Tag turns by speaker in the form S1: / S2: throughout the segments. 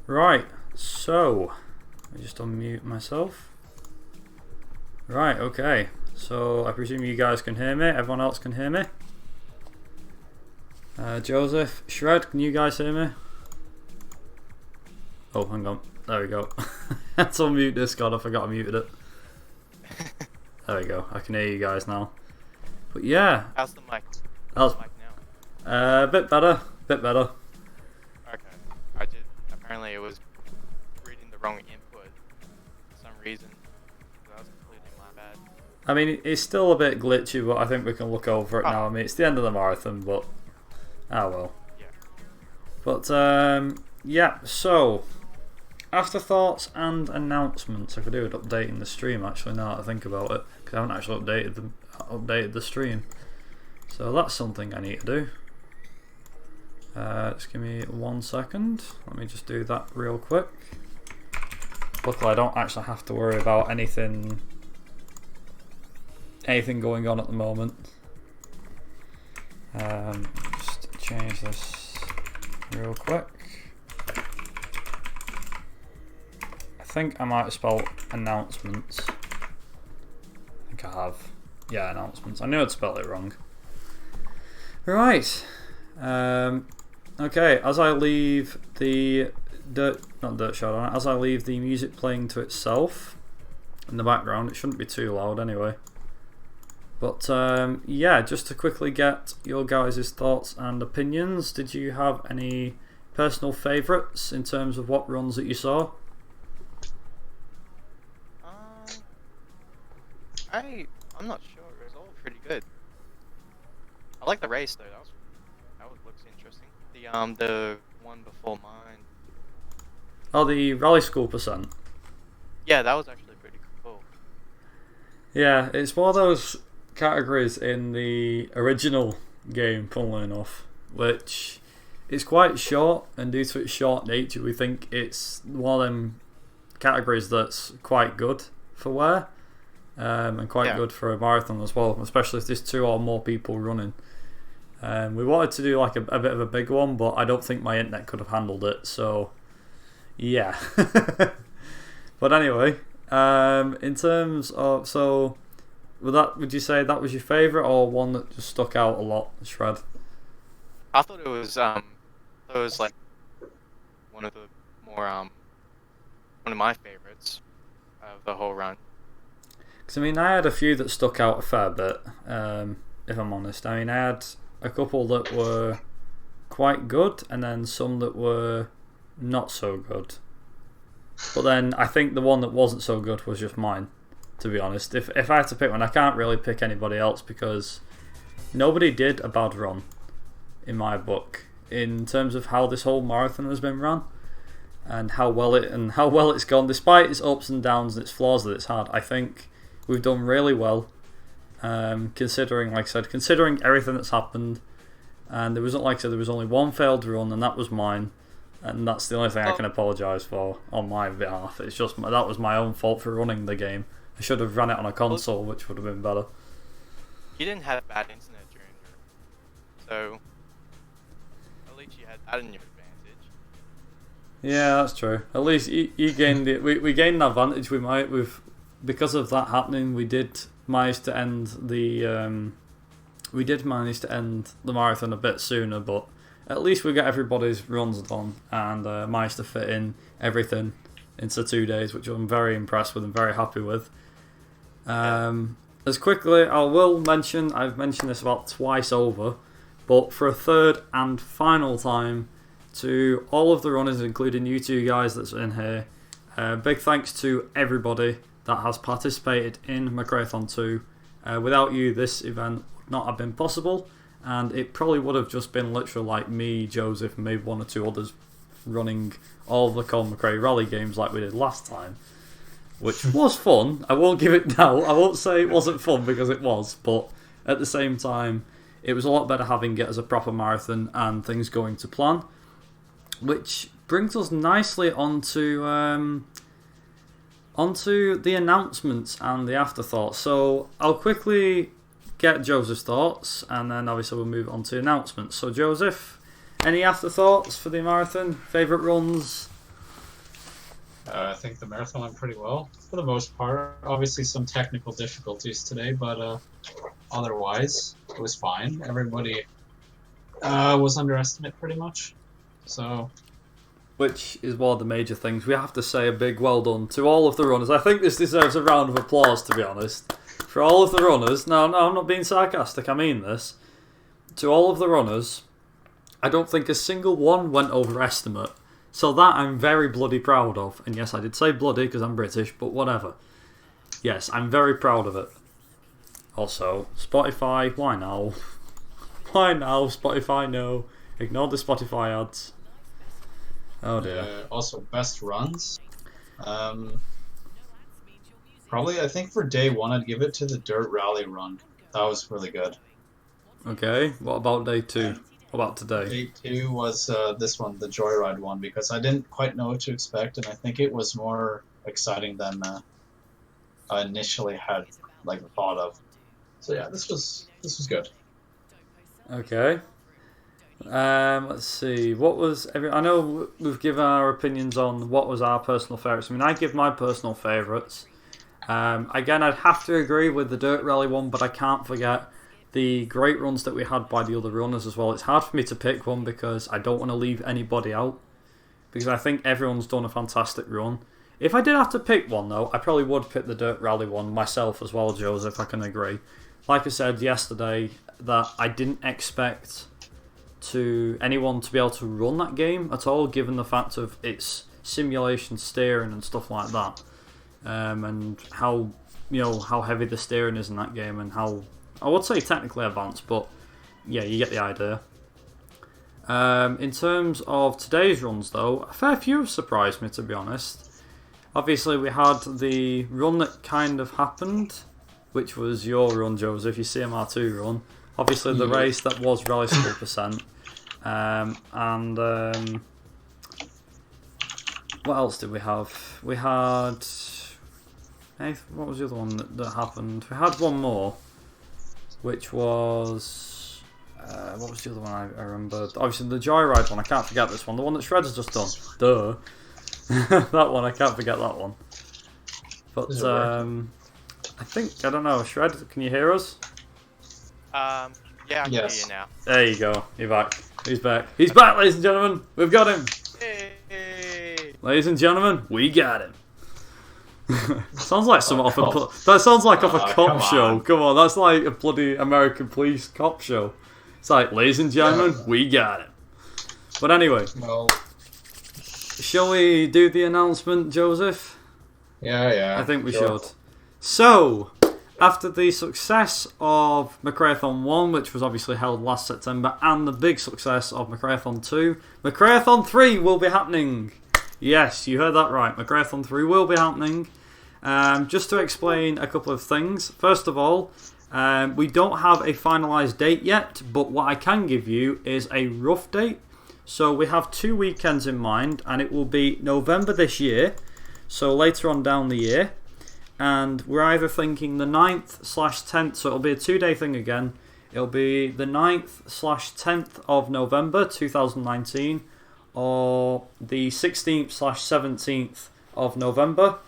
S1: Right, so let me just unmute myself. Right, okay. So I presume you guys can hear me. Everyone else can hear me. Joseph, Shred, can you guys hear me? Oh, hang on. There we go. Let's unmute Discord. I forgot I muted it. There we go. I can hear you guys now. But yeah.
S2: How's the mic?
S1: How's
S2: the mic now?
S1: A bit better. Bit better.
S2: Okay. Apparently it was reading the wrong input for some reason. That was completely my bad.
S1: I mean, it's still a bit glitchy, but I think we can look over it now. I mean, it's the end of the marathon, but well.
S2: Yeah.
S1: But yeah. So afterthoughts and announcements. I could do with updating the stream actually. Now that I think about it, because I haven't actually updated the stream. So that's something I need to do. Just give me 1 second. Let me just do that real quick. Luckily, I don't actually have to worry about anything going on at the moment. Just change this real quick. I think I might have spelled announcements. I think I have. Yeah, announcements. I knew I'd spelled it wrong. Right. Okay, as I leave the as I leave the music playing to itself in the background, it shouldn't be too loud anyway. But yeah, just to quickly get your guys' thoughts and opinions, did you have any personal favourites in terms of what runs that you saw?
S2: I'm not sure. It was all pretty good. I like the race though. That looks interesting. The one before mine.
S1: Oh, the rally school percent.
S2: Yeah, that was actually pretty cool.
S1: Yeah, it's one of those categories in the original game, funnily enough, which is quite short, and due to its short nature, we think it's one of them categories that's quite good for wear, and quite good for a marathon as well, especially if there's 2 or more people running. We wanted to do like a bit of a big one, but I don't think my internet could have handled it, so yeah. But anyway, in terms of, so would you say that was your favourite, or one that just stuck out a lot, Shred?
S2: I thought it was like one of the more one of my favourites of the whole run.
S1: Because I mean, I had a few that stuck out a fair bit, if I'm honest. I mean, I had a couple that were quite good, and then some that were not so good. But then I think the one that wasn't so good was just mine, to be honest. If I had to pick one, I can't really pick anybody else, because nobody did a bad run in my book in terms of how this whole marathon has been run, and how well it's gone, despite its ups and downs and its flaws that it's had. I think we've done really well, considering, like I said, considering everything that's happened. And there wasn't, like I said, there was only one failed run, and that was mine. And that's the only thing I can apologise for on my behalf. It's just that was my own fault for running the game. I should have run it on a console, which would have been better.
S2: You didn't have bad internet during your, so at least you had that in your advantage.
S1: Yeah, that's true. At least you gained it. We gained an advantage. Because of that happening, we did manage to end the marathon a bit sooner, but at least we got everybody's runs done, and managed to fit in everything into 2 days, which I'm very impressed with and very happy with. As quickly, I will mention, I've mentioned this about twice over, but for a third and final time, to all of the runners, including you 2 guys that's in here, big thanks to everybody that has participated in McRaeathon 2. Without you, this event would not have been possible, and it probably would have just been literally like me, Joseph, and maybe 1 or 2 others running all the Colin McRae rally games like we did last time, which was fun. I won't give it now. I won't say it wasn't fun, because it was, but at the same time, it was a lot better having it as a proper marathon and things going to plan, which brings us nicely onto the announcements and the afterthoughts. So I'll quickly get Joseph's thoughts, and then obviously we'll move on to announcements. So Joseph, any afterthoughts for the marathon? Favourite runs?
S3: I think the marathon went pretty well for the most part. Obviously, some technical difficulties today, but otherwise, it was fine. Everybody was underestimated pretty much. So,
S1: Which is one of the major things. We have to say a big well done to all of the runners. I think this deserves a round of applause, to be honest. For all of the runners. No, I'm not being sarcastic. I mean this. To all of the runners, I don't think a single one went over estimate. So that I'm very bloody proud of. And yes, I did say bloody because I'm British, but whatever. Yes, I'm very proud of it. Also, Spotify, why now? Why now, Spotify? No. Ignore the Spotify ads. Oh dear.
S3: Also, best runs. Probably, I think for day one, I'd give it to the Dirt Rally run. That was really good.
S1: Okay, what about day two? What about today?
S3: Day two was this one, the Joyride one, because I didn't quite know what to expect, and I think it was more exciting than I initially had thought of. So yeah, this was good.
S1: Okay. Let's see. What was I know we've given our opinions on what was our personal favourites. I mean, I give my personal favourites. Again, I'd have to agree with the Dirt Rally one, but I can't forget the great runs that we had by the other runners as well. It's hard for me to pick one because I don't want to leave anybody out, because I think everyone's done a fantastic run. If I did have to pick one though, I probably would pick the Dirt Rally one myself as well, Joseph. I can agree. Like I said yesterday, that I didn't expect anyone to be able to run that game at all, given the fact of its simulation steering and stuff like that, and how heavy the steering is in that game, and how I would say technically advanced, but yeah, you get the idea. In terms of today's runs though, a fair few have surprised me, to be honest. Obviously we had the run that kind of happened, which was your run, Joseph, your CMR2 run. Obviously the race that was Rally School percent. What else did we have? We had... what was the other one that happened? We had one more, which was... what was the other one I remember? Obviously the Joyride one, I can't forget this one. The one that Shredder's just done. Duh. That one, I can't forget that one. But I think, I don't know, Shred, can you hear us?
S2: Yeah, I can hear you now.
S1: There you go, you're back. He's back. He's back, ladies and gentlemen. We've got him.
S2: Hey.
S1: Ladies and gentlemen, we got him. Sounds like some off that sounds like off a cop show. Come on, that's like a bloody American police cop show. It's like, ladies and gentlemen, we got him. But anyway, shall we do the announcement, Joseph?
S3: Yeah.
S1: I think we should. So, after the success of McRaeathon 1, which was obviously held last September, and the big success of McRaeathon 2, McRaeathon 3 will be happening. Yes, you heard that right. McRaeathon 3 will be happening. Just to explain a couple of things. First of all, we don't have a finalised date yet, but what I can give you is a rough date. So we have 2 weekends in mind, and it will be November this year, so later on down the year. And we're either thinking the 9th/10th, so it'll be a 2-day thing again. It'll be the 9th/10th of November 2019, or the 16th/17th of November.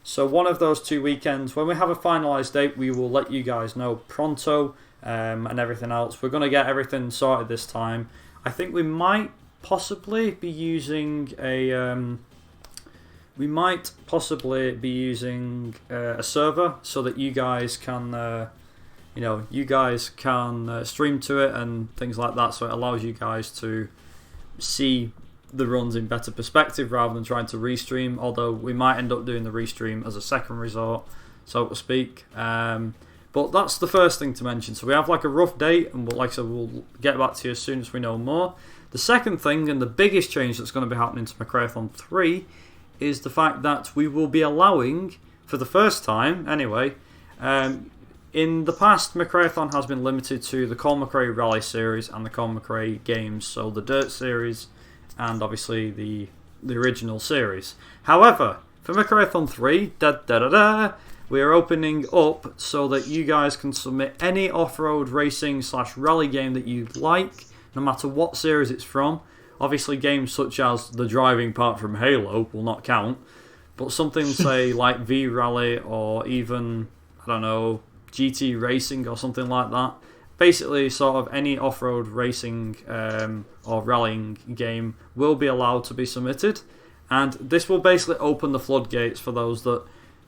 S1: So one of those 2 weekends. When we have a finalised date, we will let you guys know pronto, and everything else. We're going to get everything sorted this time. I think we might possibly be using a... a server so that you guys can, stream to it and things like that. So it allows you guys to see the runs in better perspective rather than trying to restream. Although we might end up doing the restream as a second resort, so to speak. But that's the first thing to mention. So we have like a rough date, and like I said, we'll get back to you as soon as we know more. The second thing, and the biggest change that's going to be happening to McRaeathon 3, is the fact that we will be allowing, for the first time anyway, in the past McRaeathon has been limited to the Colin McRae Rally Series and the Colin McRae games, so the Dirt Series and obviously the original series. However, for McRaeathon 3, we are opening up so that you guys can submit any off-road racing / rally game that you'd like, no matter what series it's from. Obviously games such as the driving part from Halo will not count, but something say like V Rally or even, I don't know, GT Racing or something like that. Basically, sort of any off-road racing or rallying game will be allowed to be submitted, and this will basically open the floodgates for those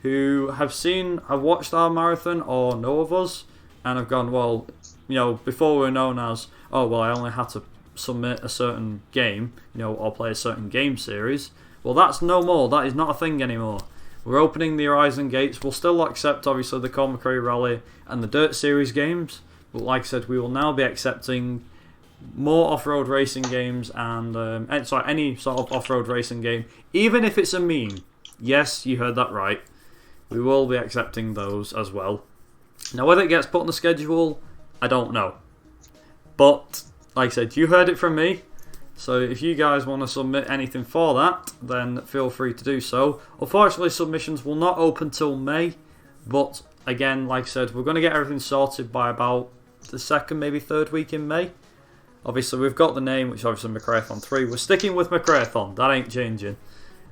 S1: who have watched our marathon or know of us and have gone, well, before we were known as, oh well, I only had to submit a certain game, or play a certain game series. Well, that's no more. That is not a thing anymore. We're opening the horizon gates. We'll still accept, obviously, the Corn McRae Rally and the Dirt Series games. But like I said, we will now be accepting more off-road racing games and any sort of off-road racing game, even if it's a meme. Yes, you heard that right. We will be accepting those as well. Now, whether it gets put on the schedule, I don't know. But like I said, you heard it from me. So if you guys want to submit anything for that, then feel free to do so. Unfortunately, submissions will not open till May. But again, like I said, we're going to get everything sorted by about the second, maybe third week in May. Obviously, we've got the name, which is obviously McRaeathon 3. We're sticking with McRaeathon. That ain't changing.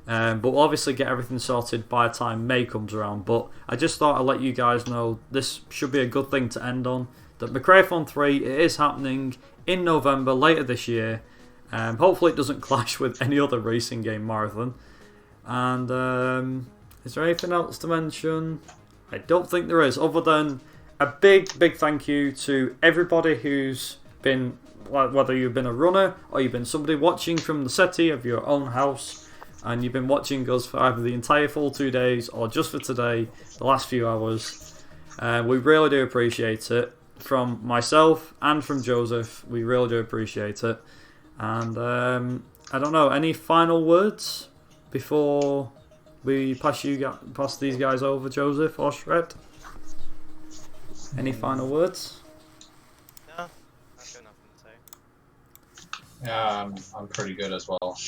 S1: But we'll obviously get everything sorted by the time May comes around. But I just thought I'd let you guys know this should be a good thing to end on. That McRaeathon 3, it is happening in November, later this year. Hopefully it doesn't clash with any other racing game marathon. And is there anything else to mention? I don't think there is, other than a big thank you to everybody who's been, whether you've been a runner or you've been somebody watching from the settee of your own house, and you've been watching us for either the entire full 2 days or just for today, the last few hours. We really do appreciate it. From myself and from Joseph, we really do appreciate it. And I don't know, any final words before we pass these guys over, Joseph or Shred? Any final words?
S2: No, I've got nothing to say.
S3: Yeah, I'm pretty good as well.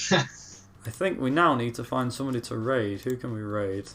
S1: I think we now need to find somebody to raid. Who can we raid?